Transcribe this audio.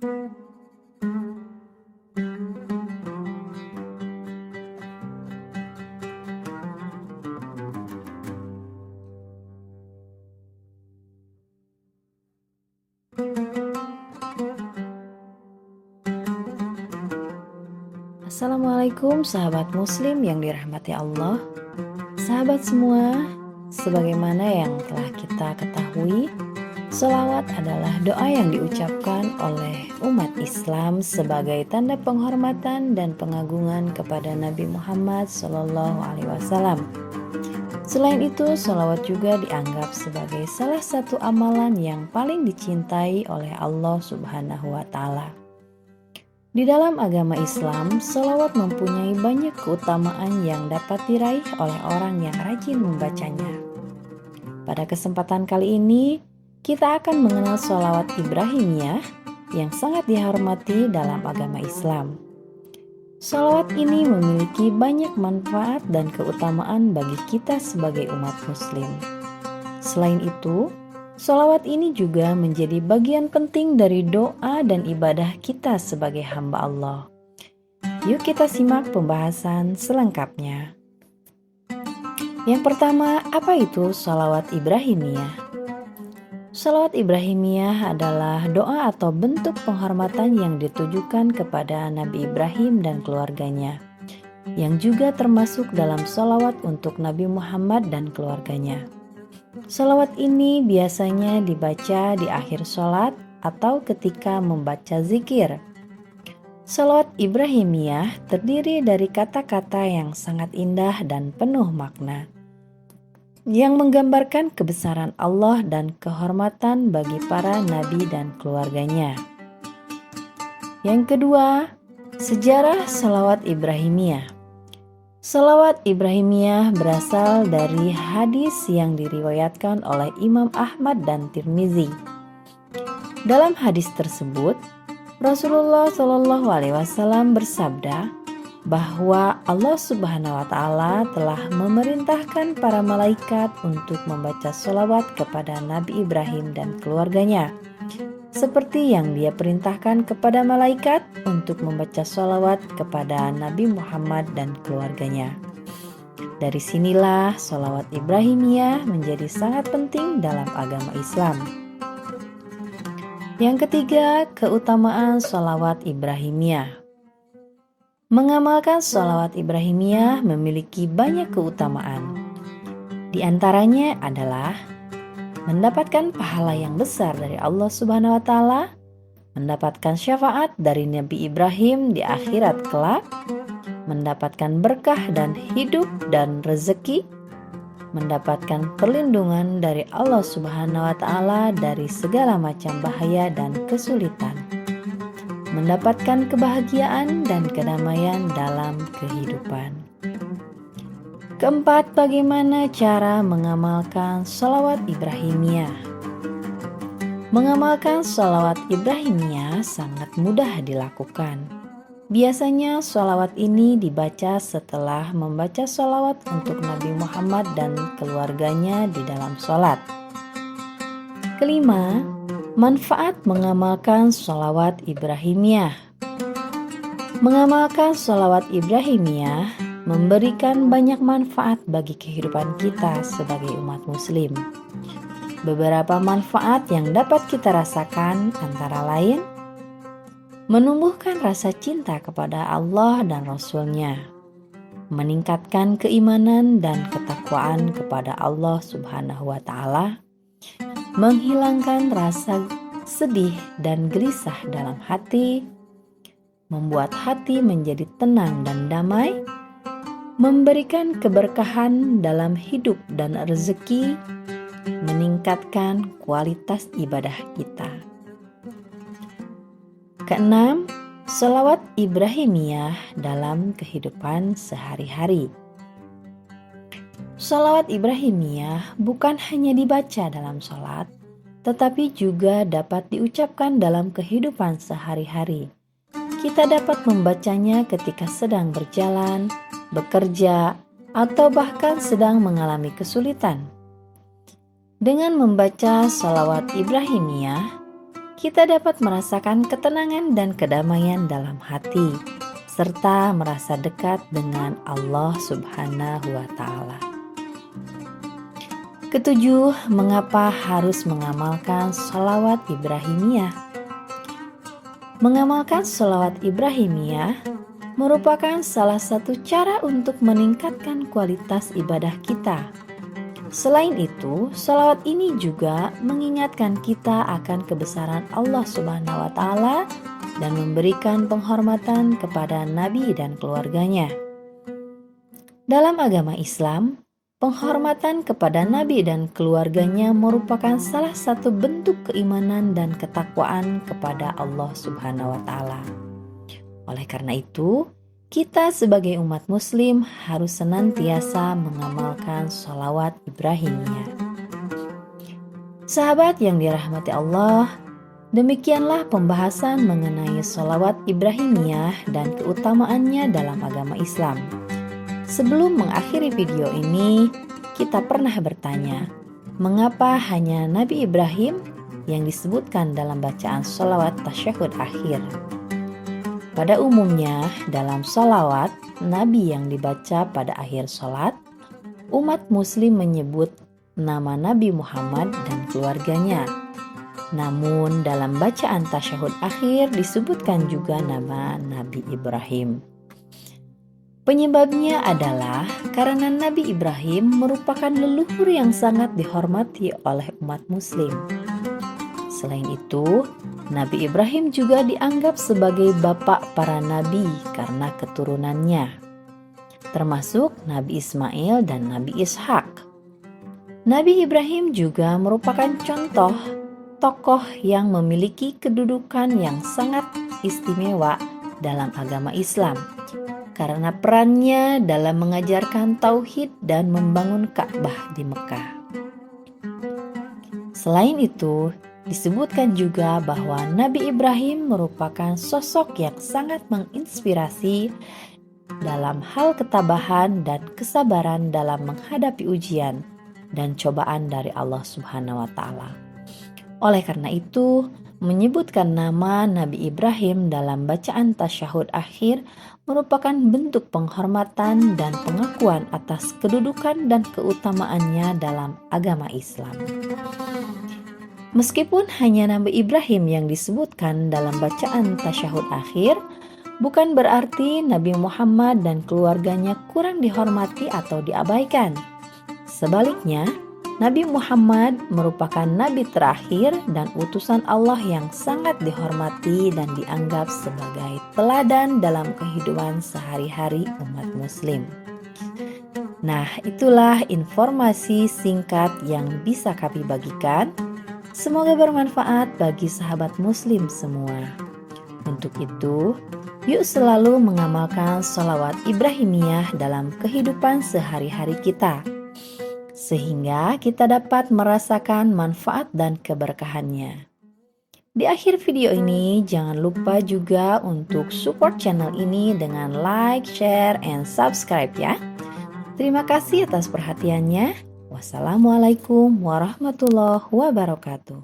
Assalamualaikum sahabat muslim yang dirahmati Allah. Sahabat semua, sebagaimana yang telah kita ketahui, sholawat adalah doa yang diucapkan oleh umat Islam sebagai tanda penghormatan dan pengagungan kepada Nabi Muhammad SAW. Selain itu, sholawat juga dianggap sebagai salah satu amalan yang paling dicintai oleh Allah Subhanahu wa Ta'ala. Di dalam agama Islam, sholawat mempunyai banyak keutamaan yang dapat diraih oleh orang yang rajin membacanya. Pada kesempatan kali ini, kita akan mengenal sholawat Ibrahimiyah yang sangat dihormati dalam agama Islam. Sholawat ini memiliki banyak manfaat dan keutamaan bagi kita sebagai umat muslim. Selain itu, sholawat ini juga menjadi bagian penting dari doa dan ibadah kita sebagai hamba Allah. Yuk kita simak pembahasan selengkapnya. Yang pertama, apa itu sholawat Ibrahimiyah? Sholawat Ibrahimiyah adalah doa atau bentuk penghormatan yang ditujukan kepada Nabi Ibrahim dan keluarganya, yang juga termasuk dalam sholawat untuk Nabi Muhammad dan keluarganya. Sholawat ini biasanya dibaca di akhir sholat atau ketika membaca zikir. Sholawat Ibrahimiyah terdiri dari kata-kata yang sangat indah dan penuh makna, yang menggambarkan kebesaran Allah dan kehormatan bagi para nabi dan keluarganya. Yang kedua, sejarah sholawat Ibrahimiyah. Sholawat Ibrahimiyah berasal dari hadis yang diriwayatkan oleh Imam Ahmad dan Tirmizi. Dalam hadis tersebut, Rasulullah SAW bersabda bahwa Allah Subhanahu wa Ta'ala telah memerintahkan para malaikat untuk membaca sholawat kepada Nabi Ibrahim dan keluarganya, seperti yang Dia perintahkan kepada malaikat untuk membaca sholawat kepada Nabi Muhammad dan keluarganya. Dari sinilah sholawat Ibrahimiyah menjadi sangat penting dalam agama Islam. Yang ketiga, keutamaan sholawat Ibrahimiyah. Mengamalkan sholawat Ibrahimiyah memiliki banyak keutamaan. Di antaranya adalah mendapatkan pahala yang besar dari Allah Subhanahu wa Ta'ala, mendapatkan syafaat dari Nabi Ibrahim di akhirat kelak, mendapatkan berkah dan hidup dan rezeki, mendapatkan perlindungan dari Allah Subhanahu wa Ta'ala dari segala macam bahaya dan kesulitan, mendapatkan kebahagiaan dan kedamaian dalam kehidupan. Keempat, bagaimana cara mengamalkan sholawat Ibrahimiyah? Mengamalkan sholawat Ibrahimiyah sangat mudah dilakukan. Biasanya sholawat ini dibaca setelah membaca sholawat untuk Nabi Muhammad dan keluarganya di dalam sholat. Kelima, manfaat mengamalkan sholawat Ibrahimiyah. Mengamalkan sholawat Ibrahimiyah memberikan banyak manfaat bagi kehidupan kita sebagai umat muslim. Beberapa manfaat yang dapat kita rasakan antara lain: menumbuhkan rasa cinta kepada Allah dan Rasul-Nya, meningkatkan keimanan dan ketakwaan kepada Allah Subhanahu wa Ta'ala, menghilangkan rasa sedih dan gelisah dalam hati, membuat hati menjadi tenang dan damai, memberikan keberkahan dalam hidup dan rezeki, meningkatkan kualitas ibadah kita. Keenam, sholawat Ibrahimiyah dalam kehidupan sehari-hari. Sholawat Ibrahimiyah bukan hanya dibaca dalam sholat, tetapi juga dapat diucapkan dalam kehidupan sehari-hari. Kita dapat membacanya ketika sedang berjalan, bekerja, atau bahkan sedang mengalami kesulitan. Dengan membaca sholawat Ibrahimiyah, kita dapat merasakan ketenangan dan kedamaian dalam hati, serta merasa dekat dengan Allah Subhanahu wa Ta'ala. Ketujuh, mengapa harus mengamalkan sholawat Ibrahimiyah? Mengamalkan sholawat Ibrahimiyah merupakan salah satu cara untuk meningkatkan kualitas ibadah kita. Selain itu, sholawat ini juga mengingatkan kita akan kebesaran Allah Subhanahu wa Ta'ala dan memberikan penghormatan kepada Nabi dan keluarganya. Dalam agama Islam, penghormatan kepada Nabi dan keluarganya merupakan salah satu bentuk keimanan dan ketakwaan kepada Allah Subhanahu wa Ta'ala. Oleh karena itu, kita sebagai umat muslim harus senantiasa mengamalkan sholawat Ibrahimiyah. Sahabat yang dirahmati Allah, demikianlah pembahasan mengenai sholawat Ibrahimiyah dan keutamaannya dalam agama Islam. Sebelum mengakhiri video ini, kita pernah bertanya, mengapa hanya Nabi Ibrahim yang disebutkan dalam bacaan sholawat tasyahud akhir? Pada umumnya, dalam sholawat Nabi yang dibaca pada akhir sholat, umat muslim menyebut nama Nabi Muhammad dan keluarganya. Namun dalam bacaan tasyahud akhir disebutkan juga nama Nabi Ibrahim. Penyebabnya adalah karena Nabi Ibrahim merupakan leluhur yang sangat dihormati oleh umat muslim. Selain itu, Nabi Ibrahim juga dianggap sebagai bapak para nabi karena keturunannya, termasuk Nabi Ismail dan Nabi Ishak. Nabi Ibrahim juga merupakan contoh tokoh yang memiliki kedudukan yang sangat istimewa dalam agama Islam karena perannya dalam mengajarkan tauhid dan membangun Ka'bah di Mekah. Selain itu, disebutkan juga bahwa Nabi Ibrahim merupakan sosok yang sangat menginspirasi dalam hal ketabahan dan kesabaran dalam menghadapi ujian dan cobaan dari Allah Subhanahu wa Ta'ala. Oleh karena itu, menyebutkan nama Nabi Ibrahim dalam bacaan tasyahud akhir merupakan bentuk penghormatan dan pengakuan atas kedudukan dan keutamaannya dalam agama Islam. Meskipun hanya Nabi Ibrahim yang disebutkan dalam bacaan tasyahud akhir, bukan berarti Nabi Muhammad dan keluarganya kurang dihormati atau diabaikan. Sebaliknya, Nabi Muhammad merupakan nabi terakhir dan utusan Allah yang sangat dihormati dan dianggap sebagai teladan dalam kehidupan sehari-hari umat muslim. Nah, itulah informasi singkat yang bisa kami bagikan. Semoga bermanfaat bagi sahabat muslim semua. Untuk itu, yuk selalu mengamalkan sholawat Ibrahimiyah dalam kehidupan sehari-hari kita, sehingga kita dapat merasakan manfaat dan keberkahannya. Di akhir video ini, jangan lupa juga untuk support channel ini dengan like, share, and subscribe ya. Terima kasih atas perhatiannya. Wassalamualaikum warahmatullahi wabarakatuh.